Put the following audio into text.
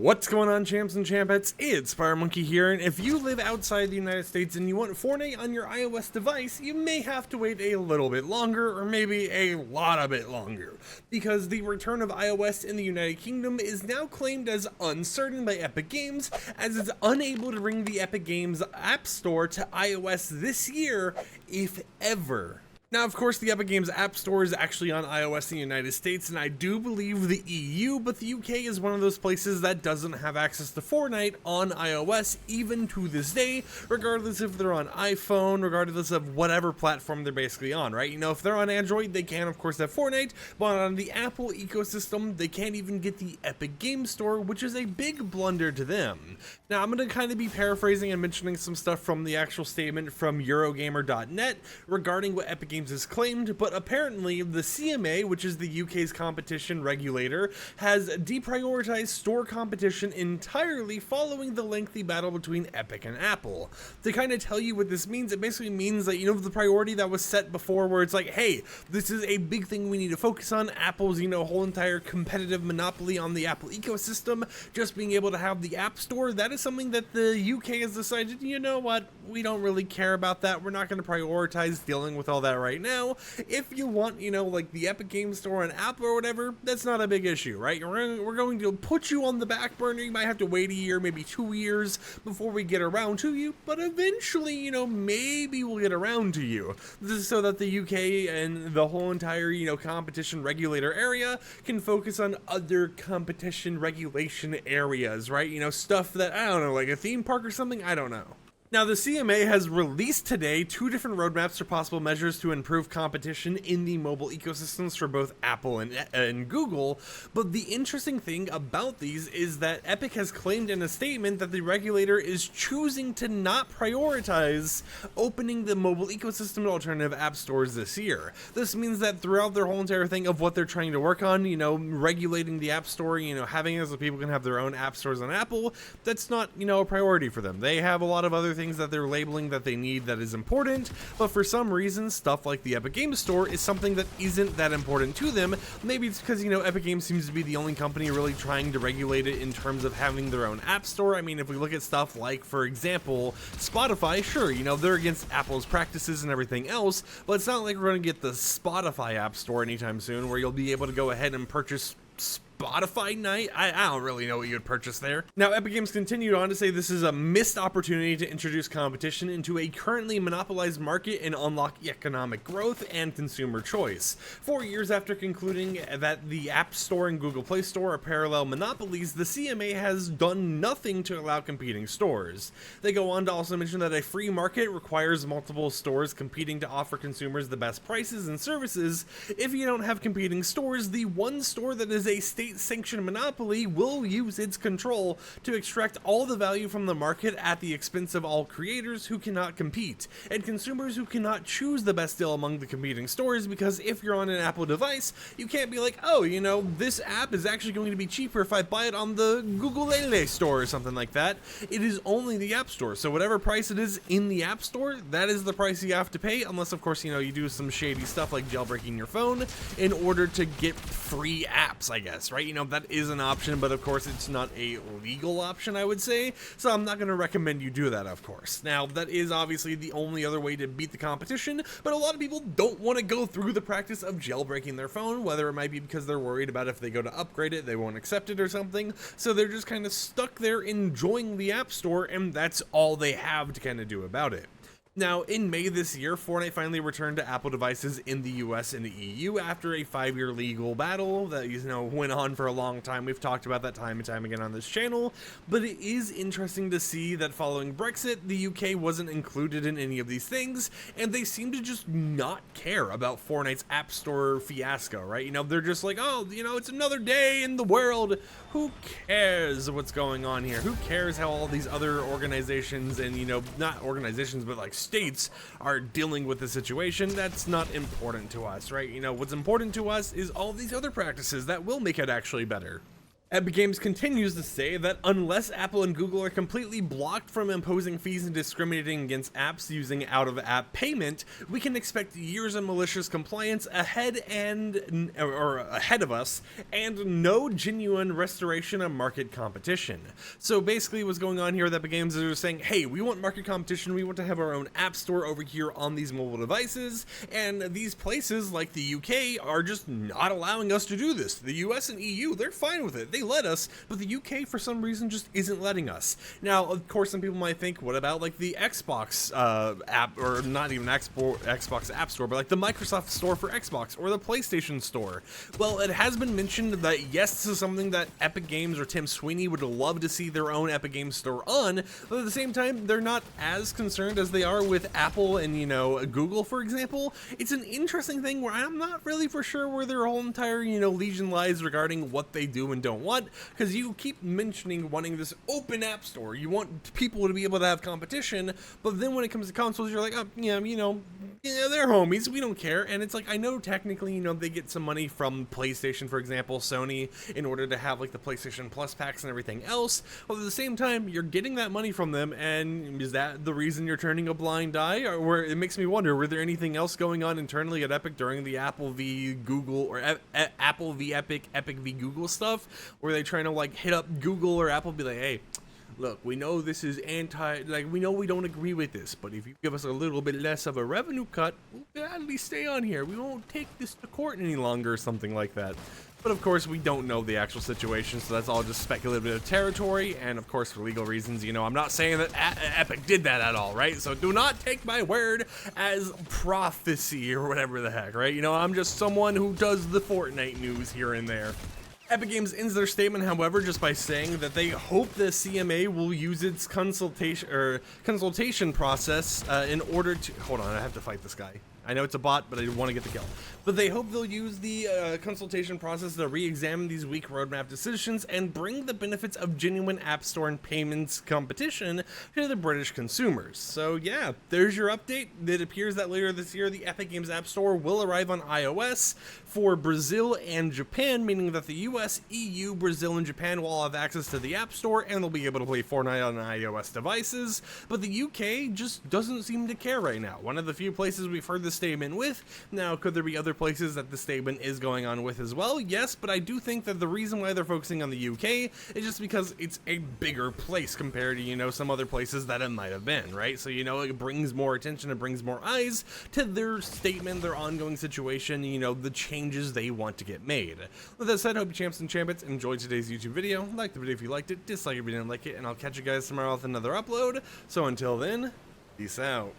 What's going on, champs and champettes? It's FireMonkey here, and if you live outside the United States and you want Fortnite on your iOS device, you may have to wait a little bit longer, or maybe a lot of bit longer, because the return of iOS in the United Kingdom is now claimed as uncertain by Epic Games, as it's unable to bring the Epic Games App Store to iOS this year, if ever. Now, of course, the Epic Games App Store is actually on iOS in the United States, and I do believe the EU, but the UK is one of those places that doesn't have access to Fortnite on iOS, even to this day, regardless if they're on iPhone, regardless of whatever platform they're basically on, right? You know, if they're on Android, they can, of course, have Fortnite, but on the Apple ecosystem, they can't even get the Epic Games Store, which is a big blunder to them. Now, I'm going to kind of be paraphrasing and mentioning some stuff from the actual statement from Eurogamer.net regarding what Epic Games is claimed, but apparently the CMA, which is the UK's competition regulator, has deprioritized store competition entirely following the lengthy battle between Epic and Apple. To kind of tell you what this means, it basically means that, you know, the priority that was set before where it's like, hey, this is a big thing we need to focus on, Apple's, you know, whole entire competitive monopoly on the Apple ecosystem, just being able to have the App Store, that is something that the UK has decided, you know what, we don't really care about that, we're not going to prioritize dealing with all that right now. If you want, you know, like the Epic Games Store on Apple or whatever, that's not a big issue, right? We're going to put you on the back burner. You might have to wait a year, maybe 2 years before we get around to you, but eventually, you know, maybe we'll get around to you. This is so that the UK and the whole entire, you know, competition regulator area can focus on other competition regulation areas, right? You know, stuff that, I don't know, like a theme park or something, I don't know. Now, the CMA has released today 2 different roadmaps for possible measures to improve competition in the mobile ecosystems for both Apple and Google, but the interesting thing about these is that Epic has claimed in a statement that the regulator is choosing to not prioritize opening the mobile ecosystem to alternative app stores this year. This means that throughout their whole entire thing of what they're trying to work on, you know, regulating the App Store, you know, having it so people can have their own app stores on Apple, that's not, you know, a priority for them. They have a lot of other things that they're labeling that they need that is important, but for some reason stuff like the Epic Games Store is something that isn't that important to them. Maybe it's because, you know, Epic Games seems to be the only company really trying to regulate it in terms of having their own app store. I mean, if we look at stuff like, for example, Spotify, sure, you know, they're against Apple's practices and everything else, but it's not like we're going to get the Spotify app store anytime soon where you'll be able to go ahead and purchase Spotify night? I don't really know what you'd purchase there. Now, Epic Games continued on to say this is a missed opportunity to introduce competition into a currently monopolized market and unlock economic growth and consumer choice. 4 years after concluding that the App Store and Google Play Store are parallel monopolies, the CMA has done nothing to allow competing stores. They go on to also mention that a free market requires multiple stores competing to offer consumers the best prices and services. If you don't have competing stores, the one store that is a state-sanctioned monopoly will use its control to extract all the value from the market at the expense of all creators who cannot compete, and consumers who cannot choose the best deal among the competing stores, because if you're on an Apple device, you can't be like, oh, you know, this app is actually going to be cheaper if I buy it on the Google Play Store or something like that. It is only the App Store, so whatever price it is in the App Store, that is the price you have to pay, unless, of course, you know, you do some shady stuff like jailbreaking your phone in order to get free apps, I guess, right? You know, that is an option, but of course it's not a legal option, I would say, so I'm not going to recommend you do that, of course. Now, that is obviously the only other way to beat the competition, but a lot of people don't want to go through the practice of jailbreaking their phone, whether it might be because they're worried about if they go to upgrade it, they won't accept it or something, so they're just kind of stuck there enjoying the App Store, and that's all they have to kind of do about it. Now, in May this year, Fortnite finally returned to Apple devices in the US and the EU after a 5-year legal battle that, you know, went on for a long time. We've talked about that time and time again on this channel, but it is interesting to see that following Brexit, the UK wasn't included in any of these things, and they seem to just not care about Fortnite's App Store fiasco, right? You know, they're just like, oh, you know, it's another day in the world. Who cares what's going on here? Who cares how all these other organizations and, you know, not organizations, but like states are dealing with the situation? That's not important to us, right? You know, what's important to us is all these other practices that will make it actually better. Epic Games continues to say that unless Apple and Google are completely blocked from imposing fees and discriminating against apps using out-of-app payment, we can expect years of malicious compliance ahead of us, and no genuine restoration of market competition. So basically what's going on here with Epic Games is saying, hey, we want market competition, we want to have our own app store over here on these mobile devices, and these places like the UK are just not allowing us to do this. The US and EU, they're fine with it. They let us, but the UK for some reason just isn't letting us. Now, of course, some people might think, what about like the Xbox app, or not even Xbox App Store, but like the Microsoft Store for Xbox or the PlayStation Store? Well, it has been mentioned that yes, this is something that Epic Games or Tim Sweeney would love to see their own Epic Games Store on, but at the same time, they're not as concerned as they are with Apple and, you know, Google, for example. It's an interesting thing where I'm not really for sure where their whole entire, you know, legion lies regarding what they do and don't want, because you keep mentioning wanting this open app store. You want people to be able to have competition, but then when it comes to consoles, you're like, oh, yeah, you know, they're homies, we don't care. And it's like, I know technically, you know, they get some money from PlayStation, for example, Sony, in order to have like the PlayStation Plus packs and everything else, but at the same time, you're getting that money from them, and is that the reason you're turning a blind eye? Or where it makes me wonder, were there anything else going on internally at Epic during the Apple v Google, or Apple v Epic, Epic v Google stuff? Were they trying to like hit up Google or Apple, be like, hey, look, we know this is we know we don't agree with this, but if you give us a little bit less of a revenue cut, we'll gladly stay on here. We won't take this to court any longer, or something like that. But of course, we don't know the actual situation, so that's all just speculative territory, and of course, for legal reasons, you know, I'm not saying that Epic did that at all, right? So do not take my word as prophecy or whatever the heck, right? You know, I'm just someone who does the Fortnite news here and there. Epic Games ends their statement, however, just by saying that they hope the CMA will use its consultation process in order to... Hold on, I have to fight this guy. I know it's a bot, but I want to get the kill. But they hope they'll use the consultation process to re-examine these weak roadmap decisions and bring the benefits of genuine App Store and payments competition to the British consumers. So yeah, there's your update. It appears that later this year, the Epic Games App Store will arrive on iOS for Brazil and Japan, meaning that the US, EU, Brazil, and Japan will all have access to the App Store, and they'll be able to play Fortnite on iOS devices. But the UK just doesn't seem to care right now. One of the few places we've heard this statement with. Now, could there be other places that the statement is going on with as well? Yes, but I do think that the reason why they're focusing on the UK is just because it's a bigger place compared to, you know, some other places that it might have been, right? So, you know, it brings more attention, it brings more eyes to their statement, their ongoing situation, you know, the changes they want to get made. With that said, I hope you champs and champions enjoyed today's YouTube video. Like the video if you liked it, dislike it if you didn't like it, and I'll catch you guys tomorrow with another upload. So until then, peace out.